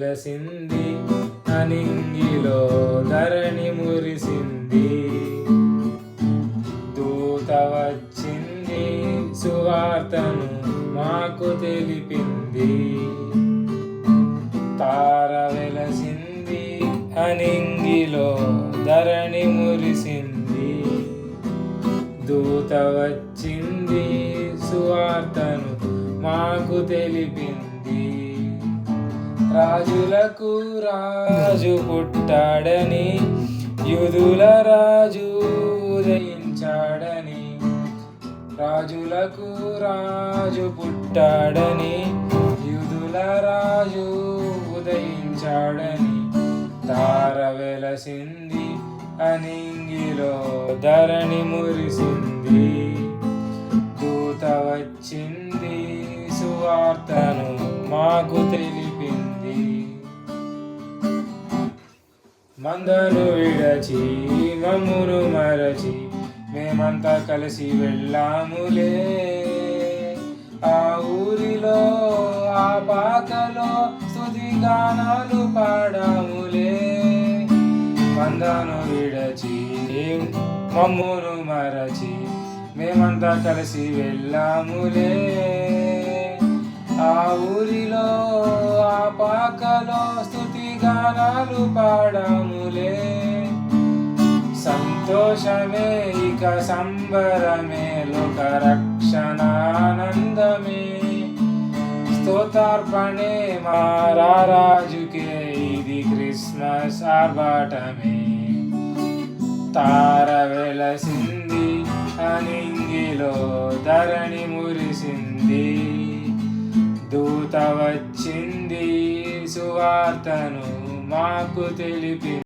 వెలసింది అనింగిలో ధరణి మురిసింది. దూత వచ్చింది సువార్తను మాకు తెలిపింది. తార వెలసింది అనింగిలో ధరణి మురిసింది. దూత వచ్చింది సువార్తను మాకు తెలిపింది. రాజులకు రాజు పుట్టాడని, యూదుల రాజు ఉదయించాడని. రాజులకు రాజు పుట్టాడని, యూదుల రాజు ఉదయించాడని. తార వెలసింది అనింగిలో ధరణి మురిసింది. దూత వచ్చింది సువార్తను మాకు తెలిపింది. మందను విడచి మమ్మును మరచి మేమంతా కలిసి వెళ్ళాములే. ఆ ఊరిలో ఆ పాకలో స్తుతి గానాలు పాడాములే. మందను విడచి మమ్మును మరచి మేమంతా కలిసి వెళ్ళాములే. ఆ ఊరిలో ఆ పాకలో స్తుతి గానాలు పాడాములే. సంతోషమే ఇక సంబరమే లోక రక్షణ ఆనందమే. స్తోత్రార్పణే మా రారాజుకే ఇది క్రిస్మస్ ఆర్భాటమే. తార వెలసింది అనింగిలో ధరణి మురిసింది. దూత వచ్చింది సువార్తను మాకు తెలిపింది.